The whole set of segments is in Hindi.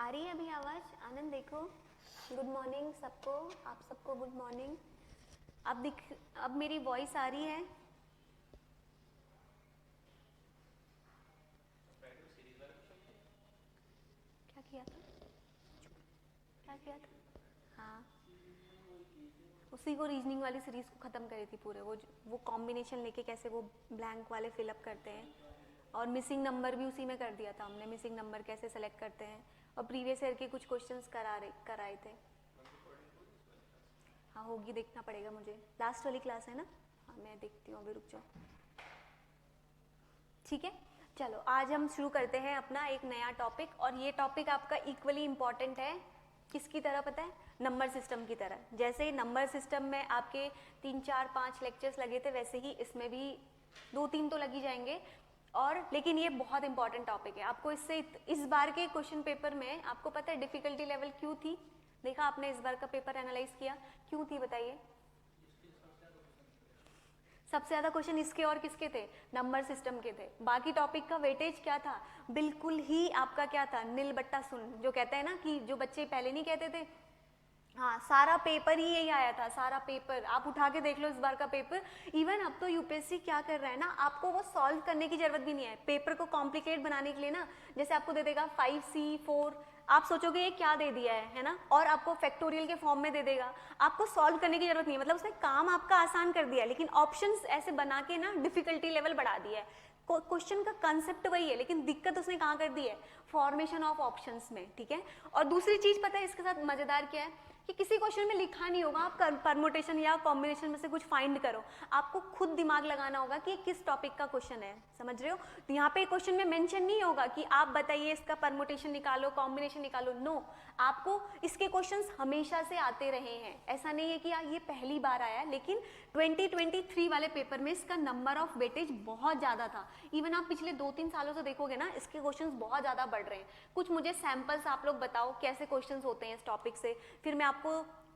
आ रही है अभी आवाज? आनंद देखो, गुड मॉर्निंग सबको, आप सबको गुड मॉर्निंग। अब मेरी वॉइस आ रही है? क्या किया था? क्या किया था? हाँ, उसी को रीजनिंग वाली सीरीज को ख़त्म करी थी पूरे। वो कॉम्बिनेशन लेके कैसे वो ब्लैंक वाले फिलअप करते हैं, और मिसिंग नंबर भी उसी में कर दिया था हमने, मिसिंग नंबर कैसे सेलेक्ट करते हैं, और प्रीवियस ईयर के कुछ क्वेश्चंस कराए थे। हाँ होगी, देखना पड़ेगा मुझे, लास्ट वाली क्लास है ना। हाँ मैं देखती हूँ, अभी रुक जाओ। ठीक है, चलो आज हम शुरू करते हैं अपना एक नया टॉपिक, और ये टॉपिक आपका इक्वली इम्पॉर्टेंट है। किसकी तरह पता है? नंबर सिस्टम की तरह। जैसे नंबर सिस्टम में आपके 3, 4, 5 लेक्चर्स लगे थे, वैसे ही इसमें भी 2-3 तो लगी जाएंगे। और लेकिन ये बहुत इंपॉर्टेंट टॉपिक है। आपको इससे इस बार के क्वेश्चन पेपर में आपको पता है डिफिकल्टी लेवल क्यों थी? देखा आपने इस बार का पेपर एनालाइज किया, क्यों थी बताइए? सबसे ज़्यादा क्वेश्चन इसके और किसके थे? नंबर सिस्टम के थे। बाकी टॉपिक का वेटेज क्या था? बिल्कुल ही आपका क्या था? नील बट्टा सुन, जो कहते हैं ना कि जो बच्चे पहले नहीं कहते थे, हाँ सारा पेपर ही यही आया था। सारा पेपर आप उठा के देख लो इस बार का पेपर। इवन अब तो यूपीएससी क्या कर रहा है ना, आपको वो सॉल्व करने की जरूरत भी नहीं है। पेपर को कॉम्प्लिकेट बनाने के लिए ना, जैसे आपको दे देगा 5C4, आप सोचोगे ये क्या दे दिया है ना, और आपको फैक्टोरियल के फॉर्म में दे देगा। आपको सॉल्व करने की जरूरत नहीं है, मतलब उसने काम आपका आसान कर दिया है, लेकिन ऑप्शंस ऐसे बना के ना डिफिकल्टी लेवल बढ़ा दिया है। क्वेश्चन का कंसेप्ट वही है, लेकिन दिक्कत उसने कहाँ कर दी है? फॉर्मेशन ऑफ ऑप्शंस में। ठीक है, और दूसरी चीज पता है इसके साथ मजेदार क्या है, कि किसी क्वेश्चन में लिखा नहीं होगा आप परमुटेशन या कॉम्बिनेशन में से कुछ फाइंड करो, आपको खुद दिमाग लगाना होगा कि किस टॉपिक का क्वेश्चन है। समझ रहे हो? तो यहाँ पे क्वेश्चन में मेंशन नहीं होगा कि आप बताइए इसका परमुटेशन निकालो, कॉम्बिनेशन निकालो। नो, आपको इसके क्वेश्चंस हमेशा से आते रहे हैं। ऐसा नहीं है कि ये पहली बार आया है, लेकिन 2023 वाले पेपर में इसका नंबर ऑफ वेटेज बहुत ज़्यादा था। इवन आप पिछले 2-3 सालों से देखोगे ना, इसके क्वेश्चंस बहुत ज़्यादा बढ़ रहे हैं। कुछ मुझे सैम्पल्स आप लोग बताओ कैसे क्वेश्चंस होते हैं इस टॉपिक से, फिर मैं आपको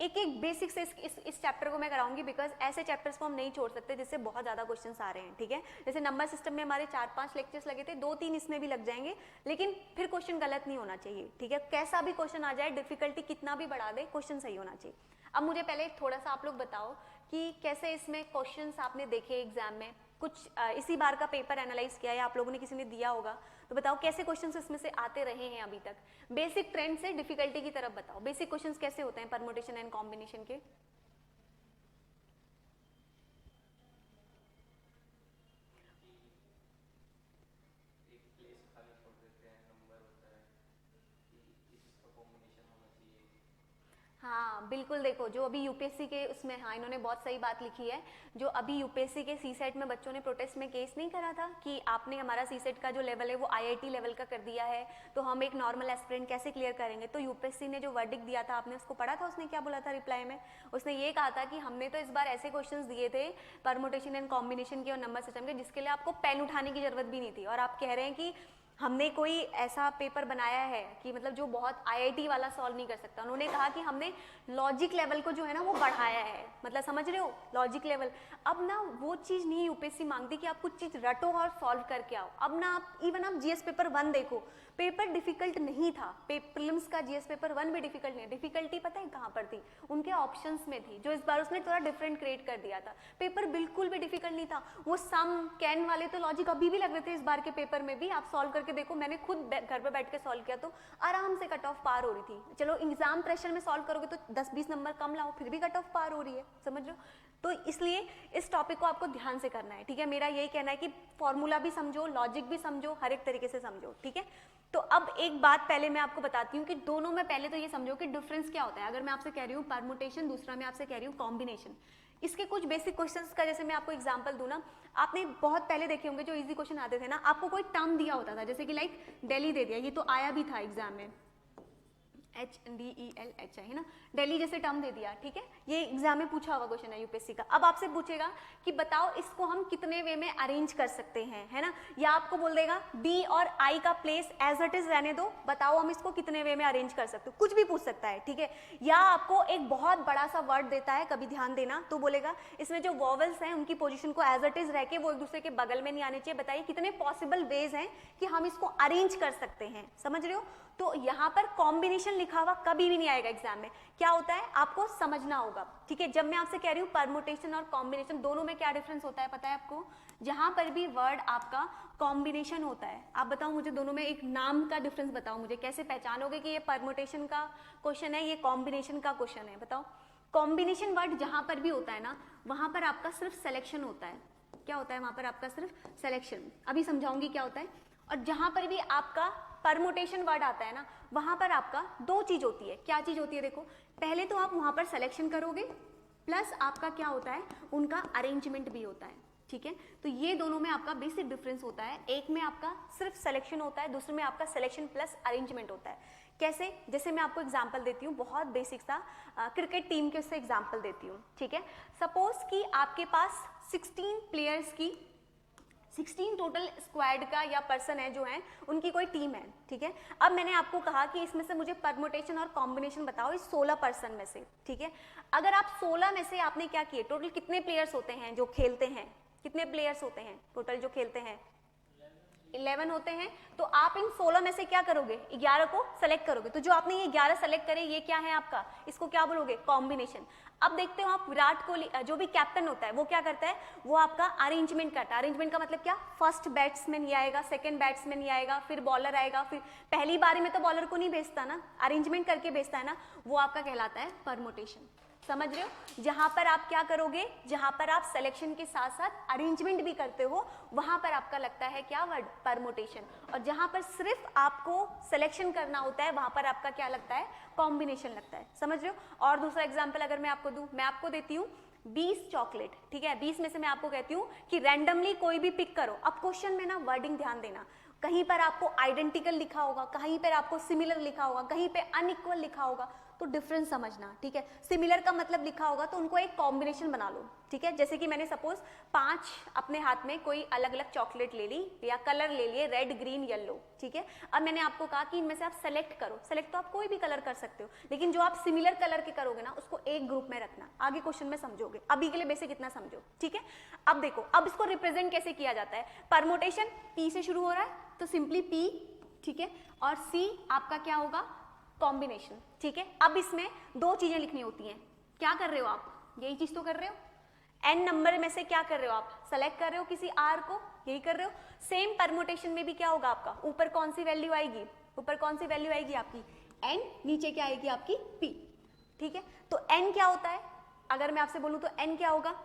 एक एक बेसिक से इस चैप्टर को मैं कराऊंगी, बिकॉज ऐसे चैप्टर्स को हम नहीं छोड़ सकते जिससे बहुत ज़्यादा क्वेश्चंस आ रहे हैं। ठीक है, जैसे नंबर सिस्टम में हमारे 4-5 लेक्चर्स लगे थे, 2-3 इसमें भी लग जाएंगे, लेकिन फिर क्वेश्चन गलत नहीं होना चाहिए। ठीक है, कैसा भी क्वेश्चन आ जाए, डिफिकल्टी कितना भी बढ़ा दे, क्वेश्चन सही होना चाहिए। अब मुझे पहले थोड़ा सा आप लोग बताओ कि कैसे इसमें क्वेश्चंस आपने देखे एग्जाम में, कुछ इसी बार का पेपर एनालाइज किया है आप लोगों ने, किसी ने दिया होगा, तो बताओ कैसे क्वेश्चंस इसमें से आते रहे हैं अभी तक। बेसिक ट्रेंड से डिफिकल्टी की तरफ बताओ, बेसिक क्वेश्चंस कैसे होते हैं परमुटेशन एंड कॉम्बिनेशन के? हाँ बिल्कुल, देखो जो अभी यूपीएससी के उसमें, हाँ इन्होंने बहुत सही बात लिखी है। जो अभी यूपीएससी के सीसेट में बच्चों ने प्रोटेस्ट में केस नहीं करा था कि आपने हमारा सीसेट का जो लेवल है वो आईआईटी लेवल का कर दिया है, तो हम एक नॉर्मल एस्पिरेंट कैसे क्लियर करेंगे। तो यूपीएससी ने जो वर्डिक्ट दिया था, आपने उसको पढ़ा था, उसने क्या बोला था रिप्लाई में? उसने ये कहा था कि हमने तो इस बार ऐसे क्वेश्चन दिए थे परमुटेशन एंड कॉम्बिनेशन के और नंबर सिस्टम के, जिसके लिए आपको पेन उठाने की जरूरत भी नहीं थी, और आप कह रहे हैं कि हमने कोई ऐसा पेपर बनाया है कि मतलब जो बहुत आईआईटी वाला सॉल्व नहीं कर सकता। उन्होंने कहा कि हमने लॉजिक लेवल को जो है ना वो बढ़ाया है, मतलब समझ रहे हो, लॉजिक लेवल। अब ना वो चीज़ नहीं यूपीएससी मांगती कि आप कुछ चीज़ रटो और सॉल्व करके आओ। अब ना आप इवन आप जीएस पेपर 1 देखो, पेपर डिफिकल्ट नहीं था, प्रीलिम्स का जीएस पेपर 1 भी डिफिकल्ट नहीं। डिफिकल्टी पता है कहाँ पर थी? उनके ऑप्शंस में थी, जो इस बार उसने थोड़ा डिफरेंट क्रिएट कर दिया था। पेपर बिल्कुल भी डिफिकल्ट नहीं था। वो सम कैन वाले तो लॉजिक अभी भी लग रहे थे इस बार के पेपर में भी, आप सॉल्व करके देखो, मैंने खुद घर पे बैठ के सॉल्व किया तो आराम से कट ऑफ पार हो रही थी। चलो एग्जाम प्रेशर में सॉल्व करोगे तो 10-20 नंबर कम लाओ, फिर भी कट ऑफ पार हो रही है। समझ रहे हो? तो इसलिए इस टॉपिक को आपको ध्यान से करना है। ठीक है, मेरा यही कहना है कि फॉर्मूला भी समझो, लॉजिक भी समझो, हर एक तरीके से समझो। ठीक है, तो अब एक बात पहले मैं आपको बताती हूँ कि दोनों में पहले तो ये समझो कि डिफरेंस क्या होता है। अगर मैं आपसे कह रही हूँ परमुटेशन, दूसरा मैं आपसे कह रही हूँ कॉम्बिनेशन, इसके कुछ बेसिक क्वेश्चंस का जैसे मैं आपको एग्जांपल दूं ना, आपने बहुत पहले देखे होंगे जो इजी क्वेश्चन आते थे ना, आपको कोई टर्म दिया होता था, जैसे कि लाइक दिल्ली दे दिया, ये तो आया भी था एग्जाम में, HDELH है ना, दिल्ली जैसे टर्म दे दिया, ठीक है। ये एग्जाम में पूछा हुआ क्वेश्चन है यूपीएससी का। अब आपसे पूछेगा कि बताओ इसको हम कितने वे में अरेंज कर सकते हैं, है ना, या आपको बोल देगा बी और आई का प्लेस एज इट इज रहने दो, बताओ हम इसको कितने वे में अरेंज कर सकते हो, कुछ भी पूछ सकता है, ठीक है। या आपको एक बहुत बड़ा सा वर्ड देता है, कभी ध्यान देना, तो बोलेगा इसमें जो वॉवल्स हैं उनकी पोजीशन को एज इट इज रह के वो एक दूसरे के बगल में नहीं आने चाहिए, बताइए कितने पॉसिबल वेज हैं कि हम इसको अरेंज कर सकते हैं, समझ रहे हो। तो यहाँ पर कॉम्बिनेशन लिखा हुआ कभी भी नहीं आएगा एग्जाम में, क्या होता है आपको समझना होगा, ठीक है। जब मैं आपसे कह रही हूँ परमुटेशन और कॉम्बिनेशन दोनों में क्या डिफरेंस होता है पता है आपको, जहां पर भी वर्ड आपका कॉम्बिनेशन होता है, आप बताओ मुझे दोनों में एक नाम का डिफरेंस बताओ, मुझे कैसे पहचानोगे कि ये परमुटेशन का क्वेश्चन है, ये कॉम्बिनेशन का क्वेश्चन है, बताओ। कॉम्बिनेशन वर्ड जहां पर भी होता है ना, वहां पर आपका सिर्फ सिलेक्शन होता है, क्या होता है वहां पर आपका सिर्फ सिलेक्शन, अभी समझाऊंगी क्या होता है। और जहां पर भी आपका परमुटेशन वर्ड आता है ना, वहां पर आपका दो चीज होती है, क्या चीज होती है देखो, पहले तो आप वहां पर सिलेक्शन करोगे, प्लस आपका क्या होता है उनका अरेंजमेंट भी होता है, ठीक है। तो ये दोनों में आपका बेसिक डिफरेंस होता है, एक में आपका सिर्फ सिलेक्शन होता है, दूसरे में आपका सिलेक्शन प्लस अरेंजमेंट होता है। कैसे, जैसे मैं आपको एग्जांपल देती हूँ, बहुत बेसिक सा क्रिकेट टीम के उससे एग्जांपल देती हूँ, ठीक है। सपोज कि आपके पास 16 प्लेयर्स की 16 टोटल स्क्वाड का या पर्सन है जो है उनकी कोई टीम है, ठीक है। अब मैंने आपको कहा कि इसमें से मुझे परमुटेशन और कॉम्बिनेशन बताओ इस 16 पर्सन में से, ठीक है। अगर आप 16 में से आपने क्या किए, टोटल कितने प्लेयर्स होते हैं जो खेलते हैं, कितने प्लेयर्स होते हैं टोटल जो खेलते हैं, 11 होते हैं। तो आप इन 16 में से क्या करोगे, 11 को सेलेक्ट करोगे, तो जो आपने ये 11 सेलेक्ट करे ये क्या है आपका, इसको क्या बोलोगे, कॉम्बिनेशन। अब देखते हो आप विराट कोहली जो भी कैप्टन होता है वो क्या करता है, वो आपका अरेंजमेंट करता है। अरेंजमेंट का मतलब क्या, फर्स्ट बैट्समैन ये आएगा, सेकंड बैट्समैन ये आएगा, फिर बॉलर आएगा, फिर पहली बारी में तो बॉलर को नहीं भेजता ना, अरेंजमेंट करके भेजता है ना, वो आपका कहलाता है परमुटेशन, समझ रहे हो। जहां पर आप क्या करोगे, जहां पर आप सिलेक्शन के साथ साथ अरेंजमेंट भी करते हो, वहां पर आपका लगता है क्या वर्ड, परमुटेशन। और जहां पर सिर्फ आपको सिलेक्शन करना होता है वहां पर आपका क्या लगता है, कॉम्बिनेशन लगता है, समझ रहे हो। और दूसरा एग्जाम्पल अगर मैं आपको दूं, मैं आपको देती हूँ 20 चॉकलेट, ठीक है, 20 में से मैं आपको कहती हूँ कि रैंडमली कोई भी पिक करो। अब क्वेश्चन में ना वर्डिंग ध्यान देना, कहीं पर आपको आइडेंटिकल लिखा होगा, कहीं पर आपको सिमिलर लिखा होगा, कहीं पे अनइक्वल लिखा होगा, तो डिफरेंस समझना, ठीक है। सिमिलर का मतलब लिखा होगा तो उनको एक कॉम्बिनेशन बना लो, ठीक है। जैसे कि मैंने सपोज 5 अपने हाथ में कोई अलग अलग चॉकलेट ले ली या कलर ले लिए, रेड ग्रीन येलो, ठीक है। अब मैंने आपको कहा कि इनमें से आप सेलेक्ट करो, सेलेक्ट तो आप कोई भी कलर कर सकते हो, लेकिन जो आप सिमिलर कलर के करोगे ना उसको एक ग्रुप में रखना, आगे क्वेश्चन में समझोगे, अभी के लिए बेसिक इतना समझो, ठीक है। अब देखो, अब इसको रिप्रेजेंट कैसे किया जाता है, परमुटेशन पी से शुरू हो रहा है तो सिंपली पी, ठीक है, और सी आपका क्या होगा, कॉम्बिनेशन, ठीक है। अब इसमें दो चीजें लिखनी होती हैं, क्या कर रहे हो आप, यही चीज तो कर रहे हो, n नंबर में से क्या कर रहे हो आप, सेलेक्ट कर रहे हो किसी r को, यही कर रहे हो। सेम परमुटेशन में भी क्या होगा आपका, ऊपर कौन सी वैल्यू आएगी, ऊपर कौन सी वैल्यू आएगी आपकी n, नीचे क्या आएगी आपकी p, ठीक है। तो n क्या होता है, अगर मैं आपसे बोलूं तो n क्या होगा,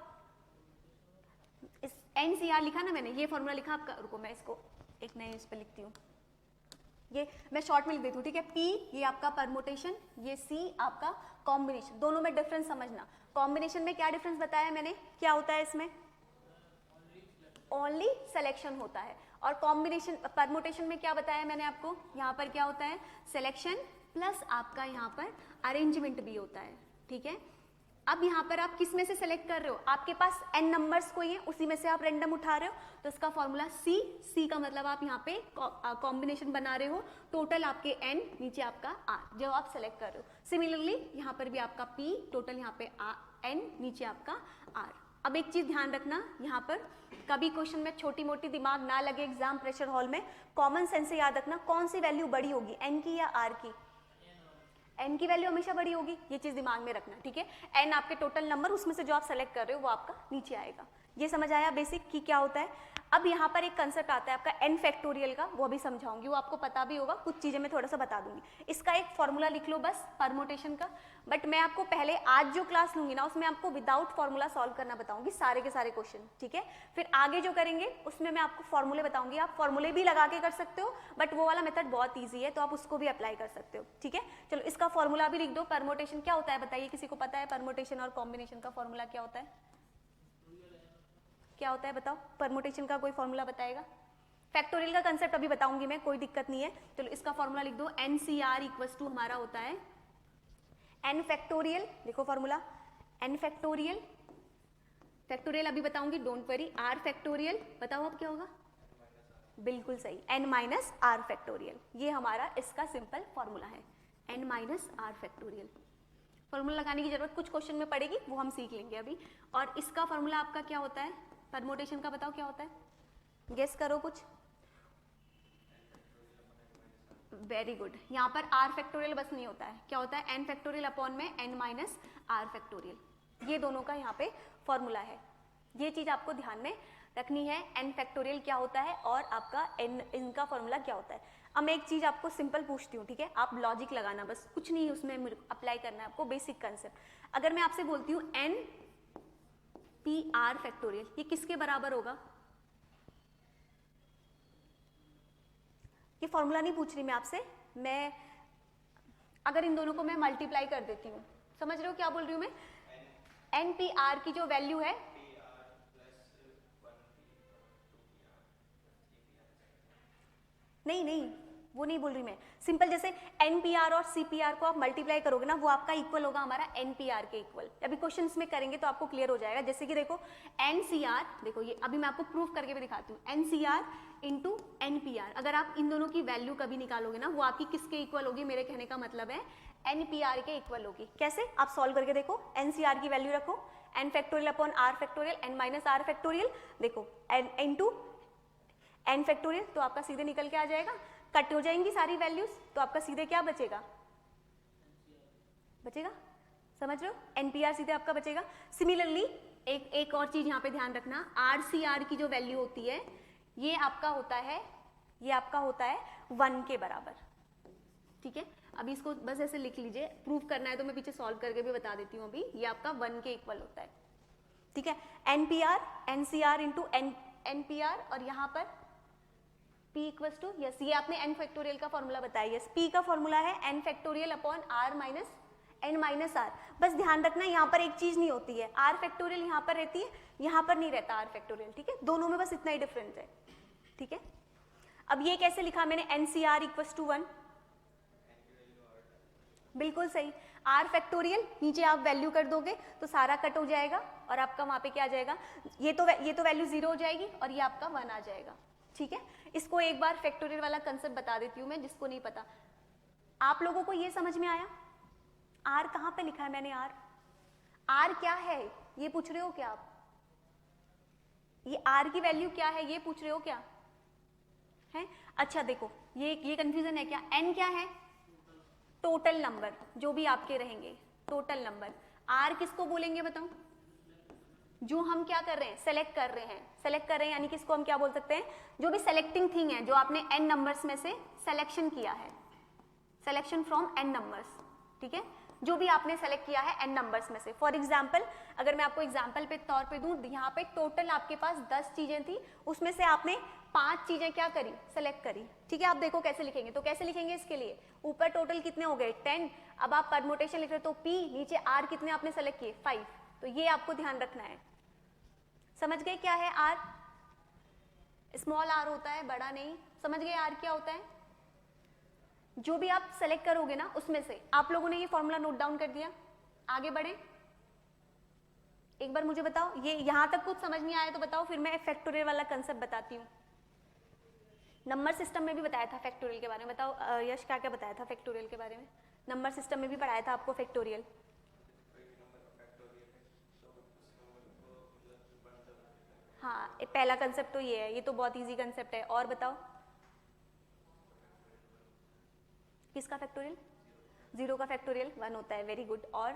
इस NCR लिखा ना मैंने, ये फॉर्मूला लिखा आपका, रुको मैं इसको एक नए इस पे लिखती हूँ, ये मैं शॉर्ट में लिख देती हूँ, ठीक है। P ये आपका परमुटेशन, ये C आपका कॉम्बिनेशन, दोनों में डिफरेंस समझना। कॉम्बिनेशन में क्या डिफरेंस बताया मैंने, क्या होता है इसमें, ओनली सिलेक्शन होता है, और कॉम्बिनेशन परमुटेशन में क्या बताया मैंने आपको, यहाँ पर क्या होता है, सिलेक्शन प्लस आपका यहाँ पर अरेंजमेंट भी होता है, ठीक है। अब यहाँ पर आप किस में से सेलेक्ट कर रहे हो, आपके पास n नंबर्स कोई है, उसी में से आप रैंडम उठा रहे हो, तो इसका फॉर्मूला C का मतलब आप यहाँ पे कॉम्बिनेशन बना रहे हो, टोटल आपके n, नीचे आपका r, जो आप सेलेक्ट कर रहे हो। सिमिलरली यहाँ पर भी आपका P, टोटल यहाँ पे n, नीचे आपका r। अब एक चीज ध्यान रखना, यहाँ पर कभी क्वेश्चन में छोटी मोटी दिमाग ना लगे एग्जाम प्रेशर हॉल में, कॉमन सेंस से याद रखना कौन सी वैल्यू बड़ी होगी, n की या r की, n की वैल्यू हमेशा बड़ी होगी, ये चीज दिमाग में रखना, ठीक है। n आपके टोटल नंबर, उसमें से जो आप सेलेक्ट कर रहे हो वो आपका नीचे आएगा। ये समझ आया बेसिक कि क्या होता है। अब यहाँ पर एक कंसेप्ट आता है आपका n फैक्टोरियल का, वो अभी समझाऊंगी, वो आपको पता भी होगा, कुछ चीजें मैं थोड़ा सा बता दूंगी। इसका एक फॉर्मूला लिख लो बस परमुटेशन का, बट मैं आपको पहले आज जो क्लास लूंगी ना उसमें आपको विदाउट फॉर्मूला सॉल्व करना बताऊंगी सारे के सारे क्वेश्चन, ठीक है। फिर आगे जो करेंगे उसमें मैं आपको फॉर्मूले बताऊंगी, आप फॉर्मूले भी लगा के कर सकते हो, बट वो वाला मेथड बहुत ईजी है तो आप उसको भी अप्लाई कर सकते हो, ठीक है। चलो इसका फॉर्मूला भी लिख दो, परमुटेशन क्या होता है बताइए, किसी को पता है परमुटेशन और कॉम्बिनेशन का फॉर्मूला क्या होता है, क्या होता है बताओ, परमुटेशन का कोई फॉर्मूला बताएगा, फैक्टोरियल का कंसेप्ट अभी बताऊंगी मैं, कोई दिक्कत नहीं है। चलो इसका फॉर्मूला लिख दो, NCR इक्वल्स टू हमारा होता है n फैक्टोरियल, देखो फॉर्मूला n फैक्टोरियल, फैक्टोरियल अभी बताऊंगी, डोंट वरी, r फैक्टोरियल, बताओ अब क्या होगा, बिल्कुल सही, n माइनस आर फैक्टोरियल, ये हमारा इसका सिंपल फॉर्मूला है, n minus R factorial. Formula लगाने की जरूरत कुछ क्वेश्चन में पड़ेगी, वो हम सीख लेंगे अभी। और इसका फॉर्मूला आपका क्या होता है, परमोटेशन का बताओ क्या होता है, गेस करो कुछ। वेरी गुड, यहाँ पर r फैक्टोरियल बस नहीं होता है, क्या होता है n फैक्टोरियल अपॉन में n माइनस आर फैक्टोरियल, ये दोनों का यहाँ पे फॉर्मूला है। ये चीज आपको ध्यान में रखनी है, n फैक्टोरियल क्या होता है और आपका n इनका फॉर्मूला क्या होता है। अब मैं एक चीज आपको सिंपल पूछती हूँ, ठीक है, आप लॉजिक लगाना, बस कुछ नहीं उसमें अप्लाई करना है आपको, बेसिक कंसेप्ट। अगर मैं आपसे बोलती हूँ n p r फैक्टोरियल, ये किसके बराबर होगा, ये फॉर्मूला नहीं पूछ रही मैं आपसे, मैं अगर इन दोनों को मैं मल्टीप्लाई कर देती हूँ, समझ रहे हो क्या बोल रही हूँ मैं, n p r की जो वैल्यू है, नहीं नहीं वो नहीं बोल रही मैं, सिंपल जैसे NPR और CPR को आप मल्टीप्लाई करोगे ना, वो आपका इक्वल होगा हमारा NPR के इक्वल। अभी क्वेश्चंस में करेंगे तो आपको क्लियर हो जाएगा। जैसे कि देखो NCR, देखो ये अभी मैं आपको प्रूफ करके भी दिखाती हूँ, NCR इंटू NPR, अगर आप इन दोनों की वैल्यू कभी निकालोगे ना, वो आपकी किसके इक्वल होगी, मेरे कहने का मतलब है NPR के इक्वल होगी। कैसे, आप सॉल्व करके देखो, NCR की वैल्यू रखो n factorial upon r factorial, n minus R factorial, देखो n इंटू n फैक्टोरियल, तो आपका सीधे निकल के आ जाएगा, कट हो जाएंगी सारी वैल्यूज, तो आपका सीधे क्या बचेगा, बचेगा, समझ रहे हो, NPR सीधे आपका बचेगा। सिमिलरली एक और चीज यहाँ पे ध्यान रखना, RCR की जो वैल्यू होती है, ये आपका होता है, ये आपका होता है 1 के बराबर, ठीक है। अभी इसको बस ऐसे लिख लीजिए, प्रूफ करना है तो मैं पीछे सॉल्व करके भी बता देती हूँ। अभी ये आपका 1 के इक्वल होता है, ठीक है। NPR NCR इंटू NPR, और यहाँ पर P इक्वल्स टू, यस ये आपने n फैक्टोरियल का फॉर्मूला बताया, यस P का फॉर्मूला है n factorial upon r minus n minus R. बस ध्यान रखना यहाँ पर एक चीज नहीं होती है, r फैक्टोरियल यहाँ पर रहती है, यहाँ पर नहीं रहता r फैक्टोरियल, ठीक है, दोनों में बस इतना ही डिफरेंस है, ठीक है। अब ये कैसे लिखा मैंने, NCR इक्वल्स टू 1, बिल्कुल सही, r फैक्टोरियल नीचे आप वैल्यू कर दोगे तो सारा कट हो जाएगा और आपका वहां पे क्या आ जाएगा, ये तो वैल्यू 0 हो जाएगी और ये आपका 1 आ जाएगा, ठीक है। इसको एक बार फैक्टोरियल वाला कंसेप्ट बता देती हूँ मैं, जिसको नहीं पता। आप लोगों को ये समझ में आया, r कहाँ पे लिखा है मैंने, r क्या है ये पूछ रहे हो क्या आप, ये r की वैल्यू क्या है ये पूछ रहे हो क्या है। अच्छा देखो ये कंफ्यूजन है क्या, n क्या है, टोटल नंबर, जो भी आपके रहेंगे टोटल नंबर। r किसको बोलेंगे बताओ, जो हम क्या कर रहे हैं, सेलेक्ट कर रहे हैं, सेलेक्ट कर रहे हैं यानी कि इसको हम क्या बोल सकते हैं, जो भी सेलेक्टिंग थिंग है, जो आपने n नंबर्स में से सिलेक्शन किया है, सिलेक्शन फ्रॉम n नंबर्स, ठीक है, जो भी आपने सेलेक्ट किया है n नंबर्स में से। फॉर एग्जाम्पल अगर मैं आपको एग्जाम्पल पे तौर पे दूं, यहाँ पे टोटल आपके पास 10 चीजें थी, उसमें से आपने 5 चीजें क्या करी, सेलेक्ट करी, ठीक है। आप देखो कैसे लिखेंगे, तो कैसे लिखेंगे इसके लिए, ऊपर टोटल कितने हो गए 10, अब आप परमुटेशन लिख रहे हो तो p, नीचे r कितने आपने सेलेक्ट किए 5, तो ये आपको ध्यान रखना है। समझ गए क्या है r, स्मॉल r होता है, बड़ा नहीं, समझ गए r क्या होता है, जो भी आप सेलेक्ट करोगे ना उसमें से। आप लोगों ने ये फॉर्मूला नोट डाउन कर दिया, आगे बढ़े, एक बार मुझे बताओ, ये यहां तक कुछ समझ नहीं आया तो बताओ, फिर मैं फैक्टोरियल वाला कंसेप्ट बताती हूँ। नंबर सिस्टम में भी बताया था फैक्टोरियल के बारे में, बताओ यश क्या क्या बताया था फैक्टोरियल के बारे में, नंबर सिस्टम में भी पढ़ाया था आपको फैक्टोरियल। हाँ पहला कंसेप्ट तो ये है, ये तो बहुत इजी कंसेप्ट है, और बताओ किसका फैक्टोरियल, 0 का फैक्टोरियल 1 होता है, वेरी गुड। और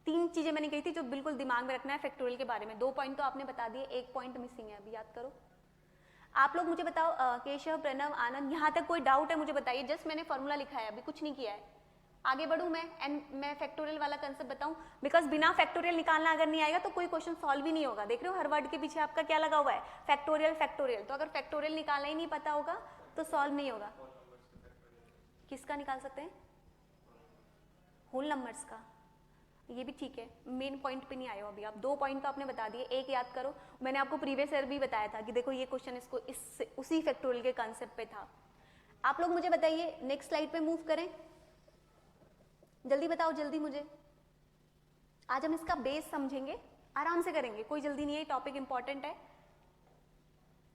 3 चीजें मैंने कही थी जो बिल्कुल दिमाग में रखना है फैक्टोरियल के बारे में, 2 पॉइंट तो आपने बता दिए, 1 पॉइंट मिसिंग है, अभी याद करो। आप लोग मुझे बताओ, केशव प्रणव आनंद, यहाँ तक कोई डाउट है मुझे बताइए, जस्ट मैंने फॉर्मूला लिखा है, अभी कुछ नहीं किया है, आगे बढ़ूं मैं फैक्टोरियल वाला कंसेप्ट बताऊं, बिकॉज बिना फैक्टोरियल निकालना अगर नहीं आएगा तो कोई क्वेश्चन सॉल्व ही नहीं होगा। देख रहे हो हर वर्ड के पीछे आपका क्या लगा हुआ है, फैक्टोरियल फैक्टोरियल, तो अगर फैक्टोरियल निकालना ही नहीं पता होगा तो सॉल्व नहीं होगा। किसका निकाल सकते हैं, होल नंबर्स का, ये भी ठीक है, मेन पॉइंट पे नहीं आए हो अभी आप, 2 पॉइंट तो आपने बता दिए, एक याद करो। मैंने आपको प्रीवियस ईयर भी बताया था कि देखो ये क्वेश्चन इसको उसी फैक्टोरियल के कॉन्सेप्ट पे था। आप लोग मुझे बताइए, नेक्स्ट स्लाइड पे मूव करें, जल्दी बताओ जल्दी मुझे। आज हम इसका बेस समझेंगे, आराम से करेंगे, कोई जल्दी नहीं है, टॉपिक इंपॉर्टेंट है।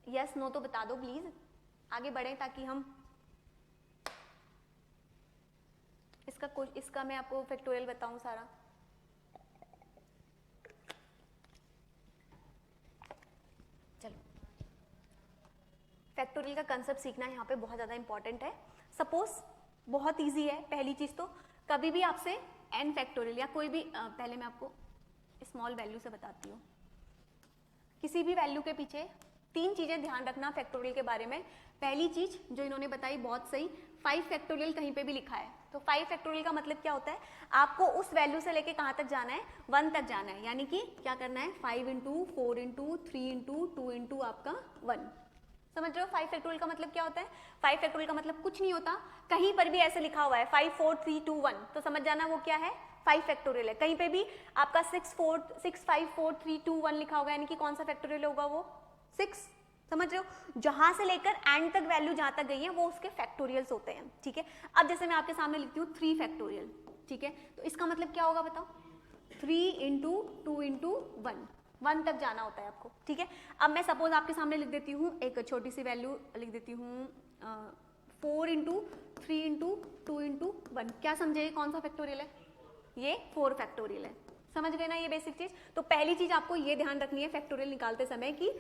यस नो तो बता दो प्लीज, आगे बढ़ें ताकि हम इसका मैं आपको फैक्टोरियल बताऊं सारा। चलो, फैक्टोरियल का कंसेप्ट सीखना यहाँ पे बहुत ज्यादा इंपॉर्टेंट है। सपोज बहुत इजी है, पहली चीज तो कभी भी आपसे n फैक्टोरियल या कोई भी पहले मैं आपको स्मॉल वैल्यू से बताती हूँ, किसी भी वैल्यू के पीछे 3 चीजें ध्यान रखना फैक्टोरियल के बारे में। पहली चीज जो इन्होंने बताई बहुत सही, 5 फैक्टोरियल कहीं पे भी लिखा है तो 5 फैक्टोरियल का मतलब क्या होता है, आपको उस वैल्यू से लेके कहाँ तक जाना है, 1 तक जाना है, यानी कि क्या करना है 5 इंटू 4 इंटू 3 इंटू 2 इंटू आपका 1। समझ रहे हो 5 फैक्टोरियल का मतलब क्या होता है? 5 फैक्टोरियल का मतलब कुछ नहीं होता, कहीं पर भी ऐसे लिखा हुआ है 5 4 3 2 1 तो समझ जाना वो क्या है, 5 फैक्टोरियल है। कहीं पे भी आपका 6 5 4 3 2 1 लिखा होगा, यानी कि कौन सा फैक्टोरियल होगा वो 6। समझ रहे हो, जहां से लेकर एंड तक वैल्यू जहां तक गई है वो उसके फैक्टोरियल्स होते हैं। ठीक है, अब जैसे मैं आपके सामने लिखती हूँ 3 फैक्टोरियल, ठीक है, तो इसका मतलब क्या होगा बताओ, 3 इंटू 2 इंटू 1 तक जाना होता है आपको। ठीक है, अब मैं सपोज आपके सामने लिख देती हूँ एक छोटी सी वैल्यू लिख देती हूँ 4 इंटू 3 इंटू 2 इंटू 1, क्या समझे कौन सा फैक्टोरियल है, ये 4 फैक्टोरियल है। समझ गए ना ये बेसिक चीज। तो पहली चीज आपको ये ध्यान रखनी है फैक्टोरियल निकालते समय कि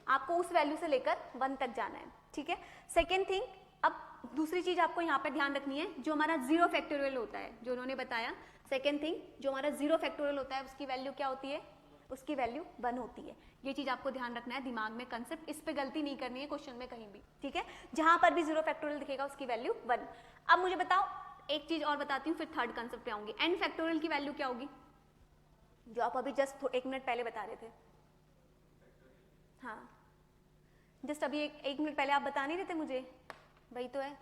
आपको उस वैल्यू से लेकर 1 तक जाना है। ठीक है, सेकेंड थिंग, अब दूसरी चीज आपको यहाँ पर ध्यान रखनी है, जो हमारा 0 फैक्टोरियल होता है, जो उन्होंने बताया सेकेंड थिंग, जो हमारा 0 फैक्टोरियल होता है उसकी वैल्यू क्या होती है, उसकी वैल्यू 1 होती है। ये चीज आपको ध्यान रखना है दिमाग में, कंसेप्ट, इस पे गलती नहीं करनी है क्वेश्चन में कहीं भी। ठीक है, जहां पर भी 0 फैक्टोरियल दिखेगा उसकी वैल्यू 1। अब मुझे बताओ एक चीज और बताती हूँ, फिर थर्ड कंसेप्ट पे आऊंगी। n फैक्टोरियल की वैल्यू क्या होगी, जो आप अभी जस्ट 1 मिनट पहले बता रहे थे। हाँ, जस्ट अभी एक मिनट पहले आप बता नहीं रहे थे मुझे, वही तो है।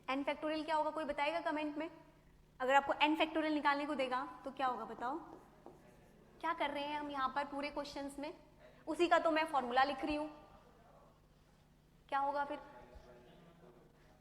n फैक्टोरियल क्या होगा, कोई बताएगा कमेंट में? अगर आपको n फैक्टोरियल निकालने को देगा तो क्या होगा बताओ, क्या कर रहे हैं हम यहाँ पर पूरे क्वेश्चंस में, उसी का तो मैं फॉर्मूला लिख रही हूँ, क्या होगा फिर?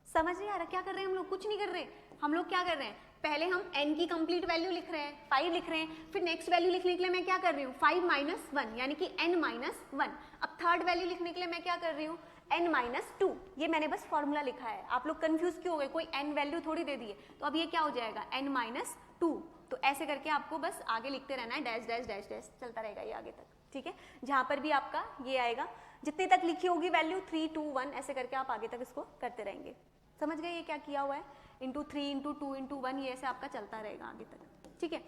समझ नहीं आ रहा क्या कर रहे हैं हम लोग, कुछ नहीं कर रहे। हम लोग क्या कर रहे हैं, पहले हम n की कंप्लीट वैल्यू लिख रहे हैं, 5 लिख रहे हैं, फिर नेक्स्ट वैल्यू लिखने के लिए मैं क्या कर रही हूँ 5 माइनस 1 यानी कि n माइनस 1। अब थर्ड वैल्यू लिखने के लिए मैं क्या कर रही हूँ n माइनस 2। ये मैंने बस फॉर्मूला लिखा है, आप लोग कंफ्यूज क्यों हो गए, कोई n वैल्यू थोड़ी दे दी है, तो अब ये क्या हो जाएगा n माइनस 2। तो ऐसे करके आपको बस आगे लिखते रहना है, डैश डैश डैश डैश चलता रहेगा ये आगे तक। ठीक है, जहां पर भी आपका ये आएगा, जितने तक लिखी होगी वैल्यू 3 2 1 ऐसे करके आप आगे तक इसको करते रहेंगे। समझ गए ये क्या किया हुआ है, इंटू 3 इंटू 2 इंटू 1, ये ऐसे आपका चलता रहेगा आगे तक। ठीक है,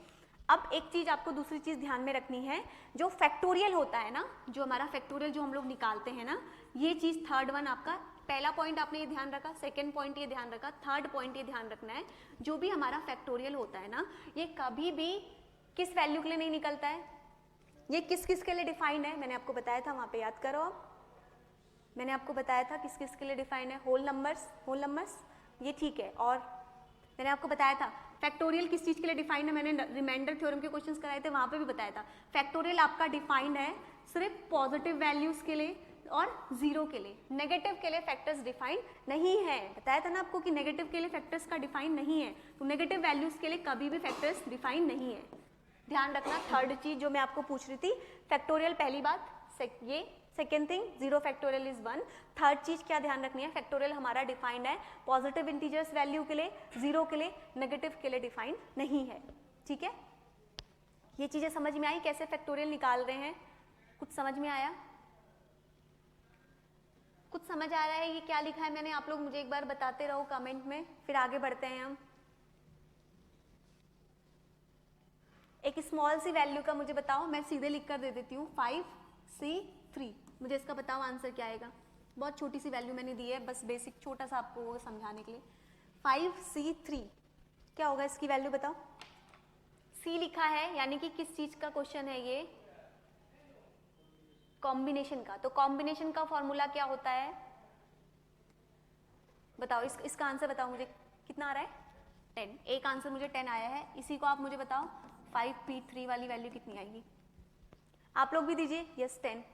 अब एक चीज आपको दूसरी चीज ध्यान में रखनी है, जो फैक्टोरियल होता है ना, जो हमारा फैक्टोरियल जो हम लोग निकालते हैं ना, ये चीज थर्ड वन आपका, पहला पॉइंट आपने ये ध्यान रखा, सेकंड पॉइंट ये ध्यान रखा, थर्ड पॉइंट ये ध्यान रखना है, जो भी हमारा फैक्टोरियल होता है ना, ये कभी भी किस वैल्यू के लिए नहीं निकलता है, ये किस किस के लिए डिफाइंड है, मैंने आपको बताया था वहां पे, याद करो आप, मैंने आपको बताया था किस किस के लिए डिफाइंड है, होल नंबर्स, ये ठीक है। और मैंने आपको बताया था फैक्टोरियल किस चीज के लिए डिफाइंड है, मैंने रिमाइंडर थ्योरम के क्वेश्चंस कराए थे, वहां पे भी बताया था फैक्टोरियल आपका डिफाइंड है सिर्फ पॉजिटिव वैल्यूज के लिए और 0 के लिए, नेगेटिव के लिए फैक्टर्स डिफाइंड नहीं है। बताया था ना आपको कि नेगेटिव के लिए फैक्टर्स का डिफाइन नहीं है, तो नेगेटिव वैल्यूज के लिए कभी भी फैक्टर्स डिफाइन नहीं है, ध्यान रखना। थर्ड चीज जो मैं आपको पूछ रही थी, फैक्टोरियल पहली बात, ये second thing 0 factorial is 1। Third चीज क्या ध्यान रखनी है, फैक्टोरियल हमारा डिफाइंड है पॉजिटिव इंटीजर्स वैल्यू के लिए, 0 के लिए, नेगेटिव के लिए डिफाइंड नहीं है। ठीक है, ये चीजें समझ में आई कैसे फैक्टोरियल निकाल रहे हैं, कुछ समझ में आया, कुछ समझ आ रहा है ये क्या लिखा है मैंने, आप लोग मुझे एक बार बताते रहो कमेंट में, फिर आगे बढ़ते हैं हम। एक स्मॉल सी वैल्यू का मुझे बताओ, मैं सीधे लिख कर दे देती हूँ 5C3, मुझे इसका बताओ आंसर क्या आएगा। बहुत छोटी सी वैल्यू मैंने दी है, बस बेसिक छोटा सा आपको वो समझाने के लिए। 5C3 क्या होगा इसकी वैल्यू बताओ, C लिखा है यानी कि किस चीज का क्वेश्चन है ये, कॉम्बिनेशन का। तो कॉम्बिनेशन का फॉर्मूला क्या होता है बताओ, इसका आंसर बताओ मुझे, कितना आ रहा है 10, एक आंसर मुझे 10 आया है। इसी को आप मुझे बताओ 5p3 वाली वैल्यू कितनी आएगी, आप लोग भी दीजिए। यस 10।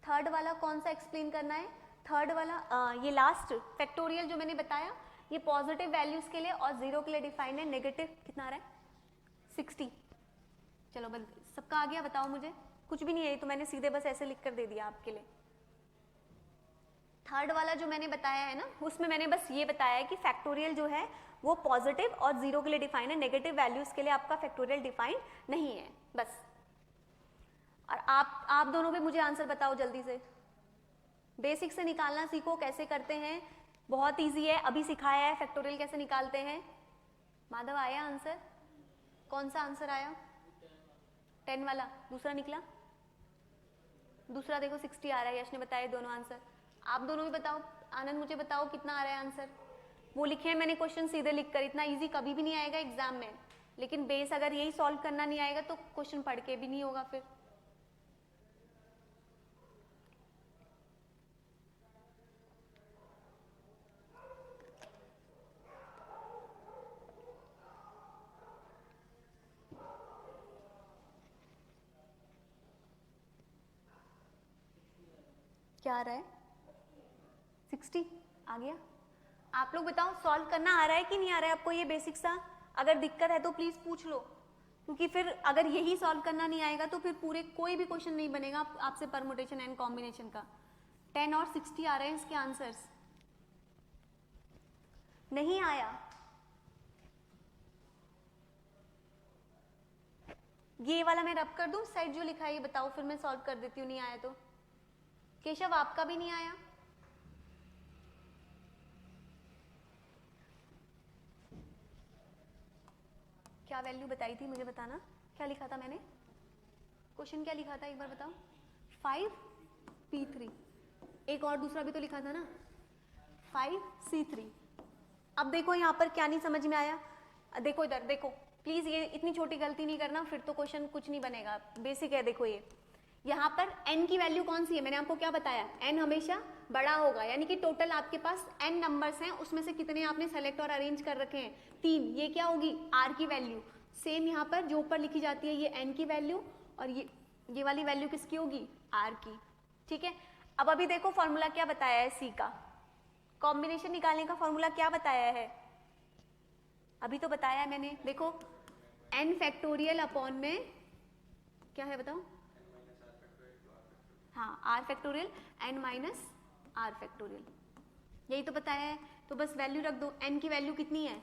थर्ड वाला कौन सा एक्सप्लेन करना है, थर्ड वाला ये लास्ट फैक्टोरियल जो मैंने बताया, ये पॉजिटिव वैल्यूज के लिए और जीरो के लिए डिफाइंड है। नेगेटिव कितना आ रहा है 60। चलो बस सबका आ गया, बताओ मुझे। कुछ भी नहीं है, तो मैंने सीधे बस ऐसे लिख कर दे दिया आपके लिए। थर्ड वाला जो मैंने बताया है ना, उसमें मैंने बस ये बताया है कि फैक्टोरियल जो है वो पॉजिटिव और जीरो के लिए डिफाइन है, नेगेटिव वैल्यूज के लिए आपका फैक्टोरियल डिफाइन नहीं है बस। और आप दोनों भी मुझे आंसर बताओ जल्दी से। बेसिक से निकालना सीखो, कैसे करते हैं, बहुत इजी है, अभी सिखाया है फैक्टोरियल कैसे निकालते हैं। माधव आया आंसर, कौन सा आंसर आया 10 वाला, दूसरा निकला, दूसरा देखो 60 आ रहा है, यश ने बताया दोनों आंसर। आप दोनों भी बताओ, आनंद मुझे बताओ कितना आ रहा है आंसर। वो लिखे हैं मैंने क्वेश्चन सीधे लिखकर, इतना इजी कभी भी नहीं आएगा एग्जाम में, लेकिन बेस अगर यही सॉल्व करना नहीं आएगा तो क्वेश्चन पढ़ के भी नहीं होगा फिर। क्या आ रहा है 60 आ गया। आप लोग बताओ सॉल्व करना आ रहा है कि नहीं आ रहा है आपको ये बेसिक सा। अगर दिक्कत है तो प्लीज पूछ लो, क्योंकि फिर अगर यही सॉल्व करना नहीं आएगा तो फिर पूरे कोई भी क्वेश्चन नहीं बनेगा आपसे परमुटेशन एंड कॉम्बिनेशन का। 10 और 60 आ रहे हैं इसके आंसर्स। नहीं आया, ये वाला मैं रब कर दूं साइड जो लिखा है ये बताओ, फिर मैं सॉल्व कर देती हूँ। नहीं आया तो केशव आपका भी नहीं आया, क्या वैल्यू बताई थी मुझे बताना, क्या लिखा था मैंने, क्वेश्चन क्या लिखा था एक बार बताओ। 5p3, एक और दूसरा भी तो लिखा था ना 5c3। अब देखो यहाँ पर क्या नहीं समझ में आया, देखो इधर देखो प्लीज, ये इतनी छोटी गलती नहीं करना फिर तो क्वेश्चन कुछ नहीं बनेगा। बेसिक है, देखो ये यहाँ पर n की वैल्यू कौन सी है, मैंने आपको क्या बताया, n हमेशा बड़ा होगा, यानी कि टोटल आपके पास n नंबर्स हैं, उसमें से कितने आपने सेलेक्ट और अरेंज कर रखे हैं 3, ये क्या होगी r की वैल्यू। सेम यहाँ पर जो ऊपर लिखी जाती है ये n की वैल्यू, और ये वाली वैल्यू किसकी होगी r की। ठीक है, अब अभी देखो फॉर्मूला क्या बताया है c का, कॉम्बिनेशन निकालने का फॉर्मूला क्या बताया है, अभी तो बताया है मैंने। देखो n फैक्टोरियल अपॉन में क्या है बताओ, हाँ R factorial n minus R factorial, यही तो बताया है। तो बस वैल्यू रख दो, n की वैल्यू कितनी है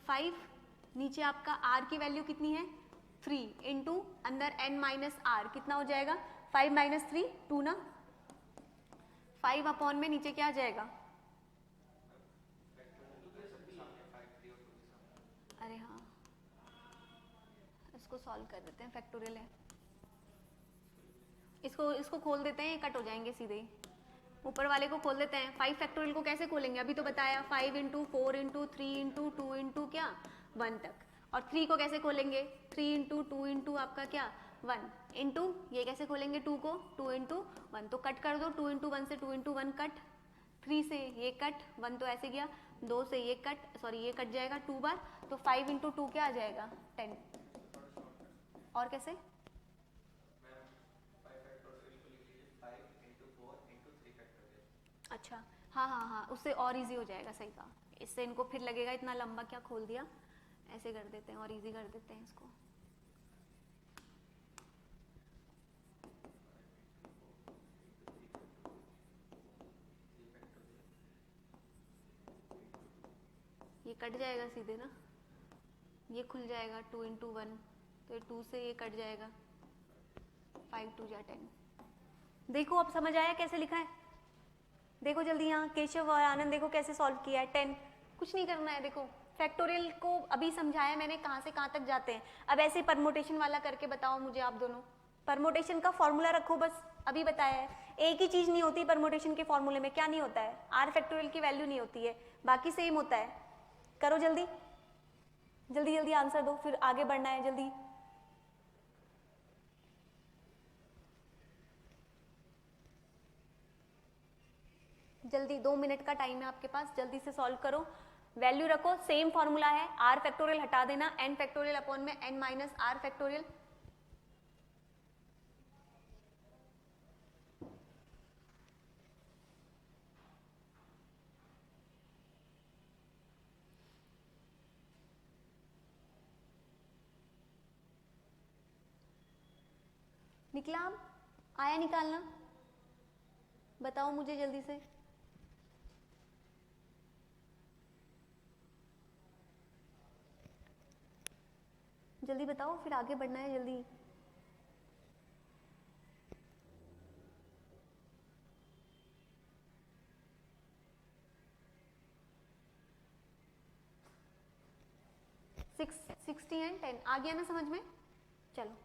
5, नीचे आपका r की वैल्यू कितनी है 3, इंटू अंदर n माइनस आर कितना हो जाएगा 5 माइनस 3 2 ना, 5 अपॉन में नीचे क्या आ जाएगा, अरे हाँ इसको सॉल्व कर देते हैं, फैक्टोरियल है, इसको खोल देते हैं, ये कट हो जाएंगे सीधे ही, ऊपर वाले को खोल देते हैं। 5 फैक्टोरियल को कैसे खोलेंगे, अभी तो बताया 5 इंटू 4 इंटू 3 इंटू 2 इंटू क्या 1 तक, और 3 को कैसे खोलेंगे 3 इंटू 2 इंटू आपका क्या 1 इंटू, ये कैसे खोलेंगे 2 को 2 इंटू 1, तो कट कर दो 2 इंटू 1 से 2 इंटू 1 कट, 3 से ये कट, 1 तो ऐसे गया, 2 से ये कट, सॉरी ये कट जाएगा 2 बार, तो 5 इंटू 2 क्या आ जाएगा 10, और कैसे अच्छा हाँ हाँ हाँ उससे और इजी हो जाएगा, सही कहा, इससे इनको फिर लगेगा इतना लंबा क्या खोल दिया, ऐसे कर देते हैं और इजी कर देते हैं इसको। ये कट जाएगा सीधे ना, ये खुल जाएगा 2 इंटू 1, तो 2 से ये कट जाएगा, 5 2 जा 10। देखो अब समझ आया कैसे लिखा है, देखो जल्दी यहाँ केशव और आनंद देखो कैसे सॉल्व किया है 10, कुछ नहीं करना है। देखो फैक्टोरियल को अभी समझाया मैंने कहाँ से कहाँ तक जाते हैं, अब ऐसे परमोटेशन वाला करके बताओ मुझे आप दोनों, परमोटेशन का फॉर्मूला रखो बस, अभी बताया है। एक ही चीज नहीं होती परमोटेशन के फॉर्मूले में, क्या नहीं होता है, आर फैक्टोरियल की वैल्यू नहीं होती है, बाकी सेम होता है। करो जल्दी जल्दी जल्दी आंसर दो, फिर आगे बढ़ना है जल्दी। जल्दी 2 मिनट का टाइम है आपके पास, जल्दी से सॉल्व करो, वैल्यू रखो, सेम फॉर्मूला है, आर फैक्टोरियल हटा देना, एन फैक्टोरियल अपॉन में एन माइनस आर फैक्टोरियल। निकला? अब आया निकालना? बताओ मुझे जल्दी से। जल्दी बताओ, फिर आगे बढ़ना है जल्दी। सिक्स 60 एंड 10 आ गया ना समझ में? चलो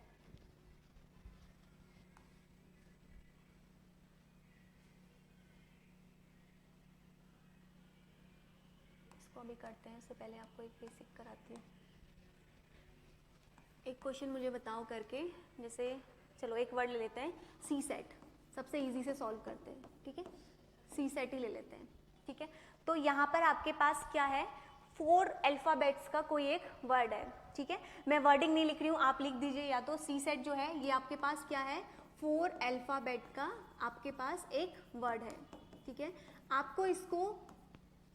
इसको अभी करते हैं, इससे पहले आपको एक बेसिक कराती हूँ। एक क्वेश्चन मुझे बताओ करके, जैसे चलो एक वर्ड ले लेते हैं, सी सेट, सबसे इजी से सॉल्व करते हैं, ठीक है? सी सेट ही ले लेते हैं, ठीक है? तो यहाँ पर आपके पास क्या है, 4 अल्फाबेट्स का कोई एक वर्ड है, ठीक है? मैं वर्डिंग नहीं लिख रही हूँ, आप लिख दीजिए, या तो सी सेट जो है ये आपके पास क्या है, 4 अल्फाबेट का आपके पास एक वर्ड है, ठीक है? आपको इसको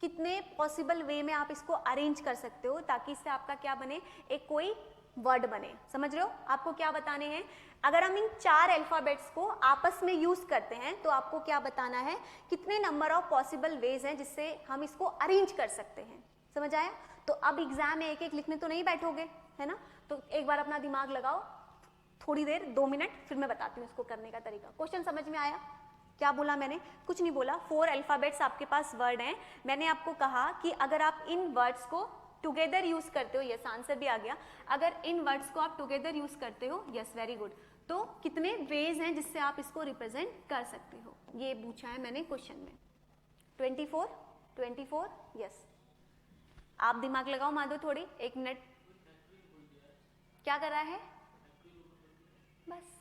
कितने पॉसिबल वे में आप इसको अरेंज कर सकते हो ताकि इससे आपका क्या बने, एक कोई वर्ड बने। समझ रहे हो? आपको क्या बताने हैं, अगर हम इन 4 अल्फाबेट्स को आपस में यूज करते हैं तो आपको क्या बताना है, कितने नंबर ऑफ पॉसिबल वेज हैं जिससे हम इसको अरेंज कर सकते हैं। समझ आया? तो अब एग्जाम में एक एक लिखने तो नहीं बैठोगे, है ना? तो एक बार अपना दिमाग लगाओ थोड़ी देर, 2 मिनट, फिर मैं बताती हूँ इसको करने का तरीका। क्वेश्चन समझ में आया? क्या बोला मैंने? कुछ नहीं बोला। 4 अल्फाबेट्स आपके पास वर्ड हैं। मैंने आपको कहा कि अगर आप इन वर्ड्स को टुगेदर यूज करते हो, यस आंसर भी आ गया, अगर इन वर्ड्स को आप टुगेदर यूज करते हो, यस वेरी गुड, तो कितने वेज हैं जिससे आप इसको रिप्रेजेंट कर सकते हो, ये पूछा है मैंने क्वेश्चन में। 24 यस। आप दिमाग लगाओ माधव थोड़ी, 1 मिनट। क्या कर रहा है? बस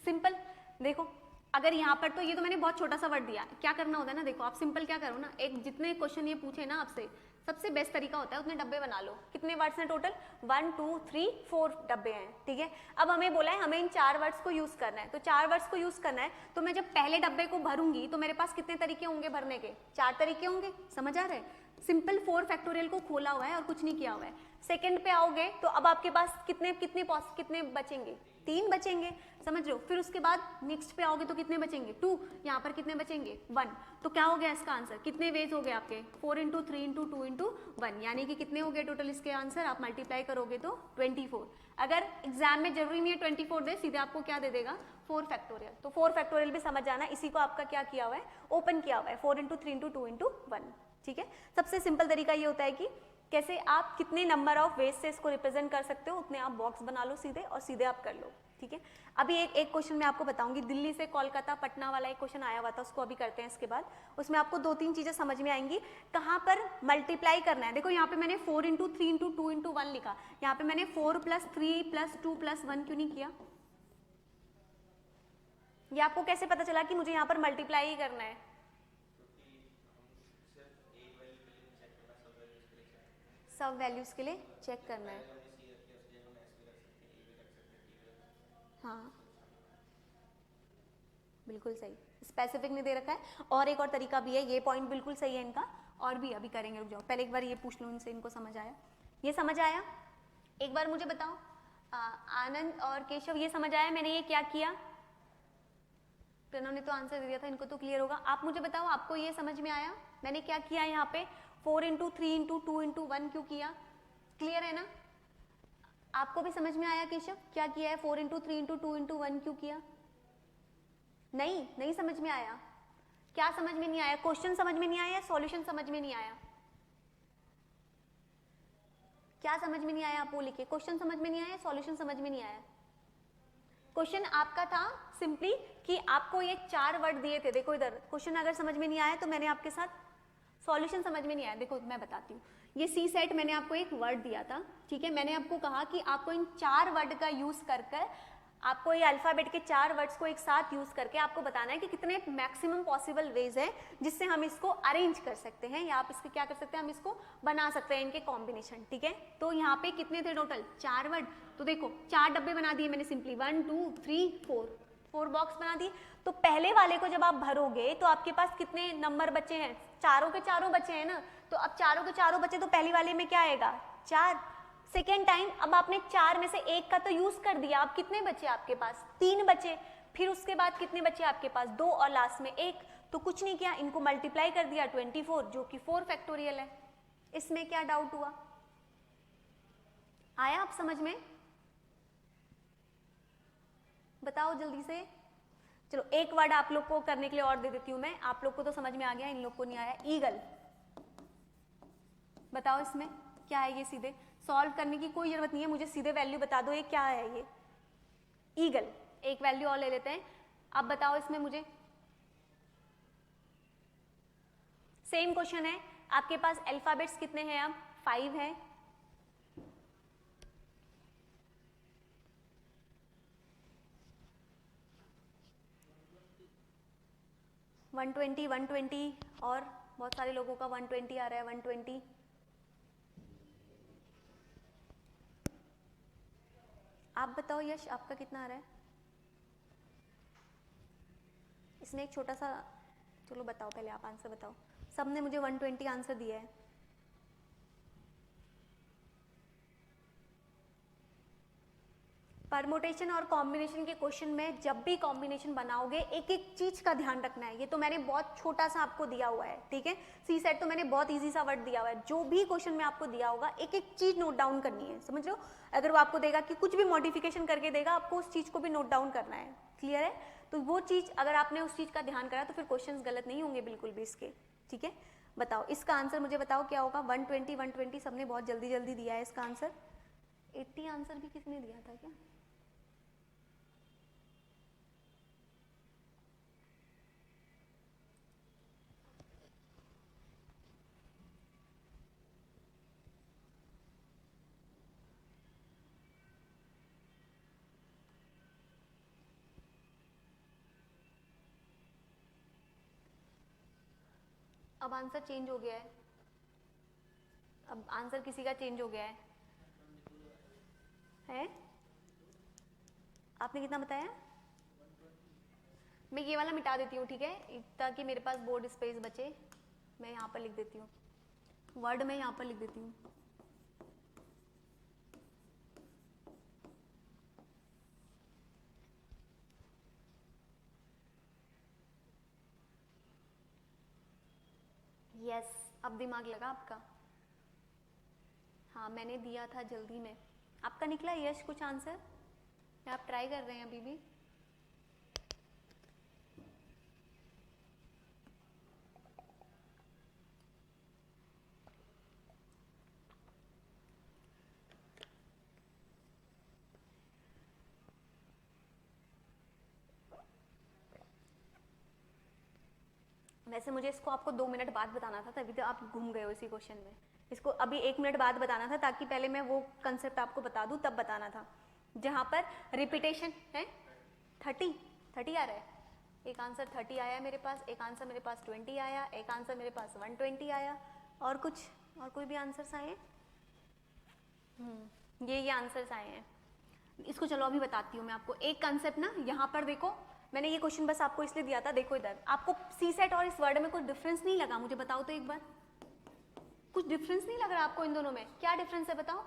सिंपल। देखो अगर यहाँ पर, तो ये तो मैंने बहुत छोटा सा वर्ड दिया, क्या करना होता है ना, देखो आप सिंपल क्या करो ना, एक जितने क्वेश्चन ये पूछे ना आपसे, सबसे बेस्ट तरीका होता है उतने डब्बे बना लो। कितने वर्ड्स हैं टोटल? 1 2 3 4 डब्बे हैं, ठीक है? अब हमें बोला है हमें इन 4 वर्ड्स को यूज करना है, तो 4 वर्ड्स को यूज करना है, तो मैं जब पहले डब्बे को भरूंगी तो मेरे पास कितने तरीके होंगे भरने के? 4 तरीके होंगे। समझ आ रहा है? सिंपल 4 फैक्टोरियल को खोला हुआ है और कुछ नहीं किया हुआ है। सेकंड पे आओगे तो अब आपके पास कितने बचेंगे? 3 बचेंगे। समझ रहे हो? फिर उसके बाद नेक्स्ट पे आओगे तो कितने बचेंगे? 2। यहाँ पर कितने बचेंगे? 1। तो क्या हो गया इसका आंसर? कितने वेज हो गए आपके? 4 इंटू 3 इंटू 2 इंटू 1, यानी कि कितने हो गए टोटल इसके आंसर? आप मल्टीप्लाई करोगे तो 24। अगर एग्जाम में जरूरी नहीं है 24 दे, सीधे आपको क्या दे देगा? 4 फैक्टोरियल। तो 4 फैक्टोरियल भी समझ जाना, इसी को आपका क्या किया हुआ है? ओपन किया हुआ है। 4 इंटू 3 इंटू 2 इंटू 1, ठीक है? सबसे सिंपल तरीका ये होता है कि कैसे आप कितने नंबर ऑफ वेज से इसको रिप्रेजेंट कर सकते हो, उतने आप बॉक्स बना लो सीधे और सीधे आप कर लो, ठीक है? अभी एक क्वेश्चन मैं आपको बताऊंगी, दिल्ली से कोलकाता पटना वाला एक क्वेश्चन आया हुआ था, उसको अभी करते हैं इसके बाद। उसमें आपको 2-3 चीजें समझ में आएंगी, कहाँ पर मल्टीप्लाई करना है। देखो यहाँ पे मैंने 4 इंटू 3 इंटू 2 इंटू 1 लिखा, यहाँ पे मैंने 4 प्लस 3 प्लस 2 प्लस 1 क्यों नहीं किया? ये आपको कैसे पता चला कि मुझे यहाँ पर मल्टीप्लाई ही करना है? सब वैल्यूज के लिए चेक करना है। हाँ बिल्कुल सही, स्पेसिफिक नहीं दे रखा है। और एक और तरीका भी है, ये पॉइंट बिल्कुल सही है इनका, और भी अभी करेंगे, रुक जाओ पहले एक बार ये पूछ लो इनसे, इनको समझ आया? ये समझ आया? एक बार मुझे बताओ आनंद और केशव, ये समझ आया मैंने ये क्या किया? प्रणव ने तो आंसर दे दिया था, इनको तो क्लियर होगा। आप मुझे बताओ आपको ये समझ में आया मैंने क्या किया यहाँ पे? 4 इंटू 3 इंटू 2 इंटू 1 क्यों किया? क्लियर है ना? आपको भी समझ में आया केशव क्या किया है? 4 इंटू 3 इंटू 2 इंटू 1 क्यों किया? नहीं समझ में आया? क्या समझ में नहीं आया? क्वेश्चन समझ में नहीं आया, सॉल्यूशन समझ में नहीं आया? क्या समझ में नहीं आया? आप वो लिखिए, क्वेश्चन समझ में नहीं आया, सॉल्यूशन समझ में नहीं आया। क्वेश्चन आपका था सिंपली कि आपको ये 4 वर्ड दिए थे, देखो इधर, क्वेश्चन अगर समझ में नहीं आया तो मैंने आपके साथ सॉल्यूशन समझ में नहीं आया। देखो मैं बताती हूँ, ये सी सेट मैंने आपको एक वर्ड दिया था, ठीक है? मैंने आपको कहा कि आपको इन 4 वर्ड का यूज कर आपको ये अल्फाबेट के 4 वर्ड्स को एक साथ यूज करके आपको बताना है कि कितने मैक्सिमम पॉसिबल वेज हैं जिससे हम इसको अरेंज कर सकते हैं या आप इसके क्या कर सकते हैं, हम इसको बना सकते हैं इनके कॉम्बिनेशन, ठीक है। तो यहाँ पे कितने थे टोटल, 4 वर्ड, तो देखो 4 डब्बे बना दिए मैंने सिंपली, 1 2 3 4 बॉक्स बना दिए। तो पहले वाले को जब आप भरोगे तो आपके पास कितने नंबर बचे हैं, चारों के चारों बचे हैं ना, तो अब चारों के चारों बचे तो पहली वाले में क्या आएगा 4। सेकेंड टाइम अब आपने 4 में से एक का तो यूज कर दिया, अब कितने बचे आपके पास, 3 बचे। फिर उसके बाद कितने बचे आपके पास, 2 और लास्ट में 1। तो कुछ नहीं किया, इनको मल्टीप्लाई कर दिया 24 जो कि 4 फैक्टोरियल है। इसमें क्या डाउट हुआ, आया आप समझ में, बताओ जल्दी से। चलो एक वर्ड आप लोग को करने के लिए और दे देती हूं मैं, आप लोग को तो समझ में आ गया, इन लोग को नहीं आया। ईगल, बताओ इसमें क्या है, ये सीधे सॉल्व करने की कोई जरूरत नहीं है, मुझे सीधे वैल्यू बता दो ये क्या है। ये ईगल, एक वैल्यू और ले लेते हैं। अब बताओ इसमें मुझे, सेम क्वेश्चन है, आपके पास अल्फाबेट्स कितने हैं, अब 5 है। वन 120 और बहुत सारे लोगों का 120 आ रहा है, 120। आप बताओ यश, आपका कितना आ रहा है इसमें, एक छोटा सा, चलो बताओ पहले आप आंसर बताओ। सबने मुझे 120 आंसर दिया है। परमोटेशन और कॉम्बिनेशन के क्वेश्चन में जब भी कॉम्बिनेशन बनाओगे एक एक चीज का ध्यान रखना है। ये तो मैंने बहुत छोटा सा आपको दिया हुआ है, ठीक है, सी सेट तो मैंने बहुत इजी सा वर्ड दिया हुआ है। जो भी क्वेश्चन में आपको दिया होगा एक एक चीज नोट डाउन करनी है, समझ लो। अगर वो आपको देगा कि कुछ भी मॉडिफिकेशन करके देगा, आपको उस चीज को भी नोट डाउन करना है, क्लियर है। तो वो चीज अगर आपने उस चीज का ध्यान करा तो फिर क्वेश्चन गलत नहीं होंगे बिल्कुल भी इसके, ठीक है। बताओ इसका आंसर मुझे बताओ क्या होगा। 120 सबने बहुत जल्दी जल्दी दिया है इसका आंसर। 80 आंसर भी किसने दिया था क्या, अब आंसर चेंज हो गया है, अब आंसर किसी का चेंज हो गया है? आपने कितना बताया, मैं ये वाला मिटा देती हूँ, ठीक है, ताकि मेरे पास बोर्ड स्पेस बचे। मैं यहाँ पर लिख देती हूँ, वर्ड में यहाँ पर लिख देती हूँ। यस, अब दिमाग लगा आपका। हाँ मैंने दिया था जल्दी में। आपका निकला यश कुछ आंसर, या आप ट्राई कर रहे हैं अभी भी? वैसे मुझे इसको आपको 2 मिनट बाद बताना था, तभी तो आप घूम गए हो इसी क्वेश्चन में। इसको अभी 1 मिनट बाद बताना था, ताकि पहले मैं वो कंसेप्ट आपको बता दूं, तब बताना था। जहां पर रिपीटेशन है 30 आ रहा है, एक आंसर 30 आया मेरे पास, एक आंसर मेरे पास 20 आया, एक आंसर मेरे पास 120 आया, और कुछ, और कोई भी आंसर्स आए? ये आंसर्स आए हैं। इसको चलो अभी बताती हूँ मैं आपको एक कंसेप्ट ना। यहाँ पर देखो, मैंने ये क्वेश्चन बस आपको इसलिए दिया था, देखो इधर आपको सी सेट और इस वर्ड में कुछ डिफरेंस नहीं लगा, मुझे बताओ तो एक बार, कुछ डिफरेंस नहीं लग रहा आपको इन दोनों में? क्या डिफरेंस है बताओ?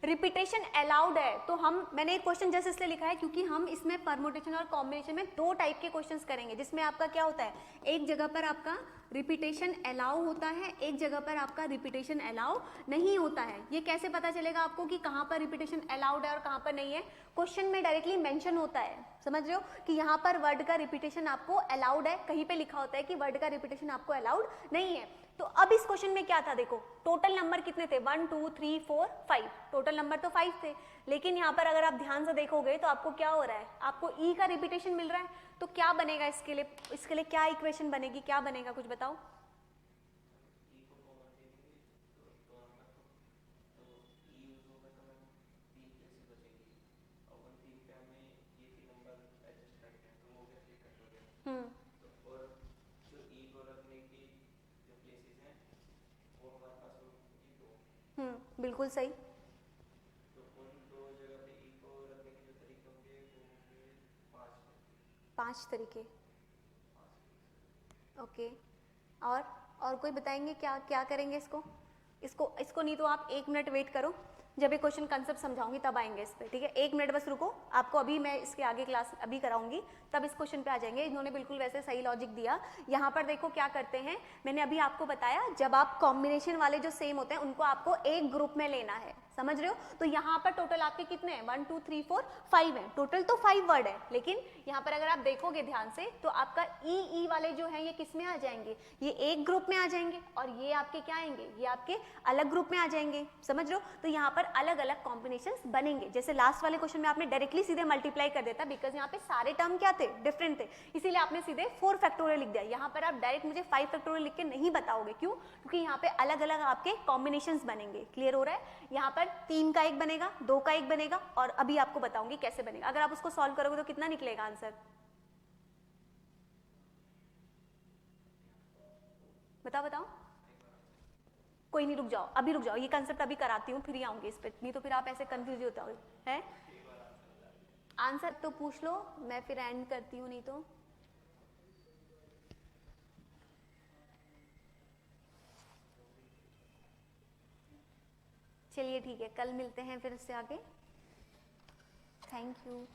रिपीटेशन अलाउड है, तो मैंने एक क्वेश्चन जैसे इसलिए लिखा है क्योंकि हम इसमें परमुटेशन और कॉम्बिनेशन में 2 टाइप के क्वेश्चंस करेंगे, जिसमें आपका क्या होता है, एक जगह पर आपका रिपीटेशन अलाउ होता है, एक जगह पर आपका रिपीटेशन अलाउ नहीं होता है। ये कैसे पता चलेगा आपको कि कहाँ पर रिपीटेशन अलाउड है और कहाँ पर नहीं है? क्वेश्चन में डायरेक्टली मेंशन होता है, समझ रहे हो, कि यहाँ पर वर्ड का रिपीटेशन आपको अलाउड है, कहीं पे लिखा होता है कि वर्ड का रिपीटेशन आपको अलाउड नहीं है। तो अब इस क्वेश्चन में क्या था, देखो टोटल नंबर कितने थे, 1 2 3 4 5, टोटल नंबर तो 5 थे, लेकिन यहाँ पर अगर आप ध्यान से देखोगे तो आपको क्या हो रहा है, आपको ई का रिपीटेशन मिल रहा है। तो क्या बनेगा इसके लिए क्या इक्वेशन बनेगी, क्या बनेगा कुछ बताओ? बिल्कुल सही। तो उन दो जगह पे ई को रखने के जो तरीके होंगे वो होंगे 5 तरीके। ओके, और कोई बताएंगे क्या क्या करेंगे इसको? इसको नहीं तो आप 1 मिनट वेट करो, जब ये क्वेश्चन कंसेप्ट समझाऊंगी तब आएंगे इस पे, ठीक है? 1 मिनट बस रुको, आपको अभी मैं इसके आगे क्लास अभी कराऊंगी, तब इस क्वेश्चन पे आ जाएंगे। इन्होंने बिल्कुल वैसे सही लॉजिक दिया। यहाँ पर देखो क्या करते हैं, मैंने अभी आपको बताया, जब आप कॉम्बिनेशन वाले जो सेम होते हैं उनको आपको एक ग्रुप में लेना है, समझ रहे हो? तो यहाँ पर टोटल आपके कितने हैं? 1 2 3 4 5 हैं, टोटल तो 5 वर्ड है, लेकिन यहाँ पर अगर आप देखोगे ध्यान से तो आपका ई वाले जो हैं ये किस में आ जाएंगे? ये एक ग्रुप में आ जाएंगे, और ये आपके क्या आएंगे? ये आपके अलग ग्रुप में आ जाएंगे, समझ रहे हो? तो यहाँ पर अलग अलग कॉम्बिनेशंस बनेंगे। जैसे लास्ट वाले क्वेश्चन में आपने डायरेक्टली सीधे मल्टीप्लाई कर देता, बिकॉज यहाँ पे सारे टर्म क्या थे? डिफरेंट थे, इसीलिए आपने सीधे 4 फैक्टोरियल लिख दिया। यहाँ पर आप डायरेक्ट मुझे 5 फैक्टोरियल लिख के नहीं बताओगे, क्यों? क्योंकि यहाँ पे अलग अलग आपके कॉम्बिनेशंस बनेंगे। क्लियर हो रहा है? यहाँ पर 3 का एक बनेगा, 2 का एक बनेगा, और अभी आपको बताऊंगी कैसे बनेगा। अगर आप उसको सॉल्व करोगे तो कितना निकलेगा आंसर? बताओ बताओ। कोई नहीं, रुक जाओ, अभी रुक जाओ, ये कंसेप्ट अभी कराती हूँ, फिर ही आऊंगी इस पर, नहीं तो फिर आप ऐसे कंफ्यूज होते हो। है आंसर तो पूछ लो, मैं फिर एंड करती हूँ, नहीं तो। चलिए ठीक है, कल मिलते हैं फिर इससे आगे। Thank you.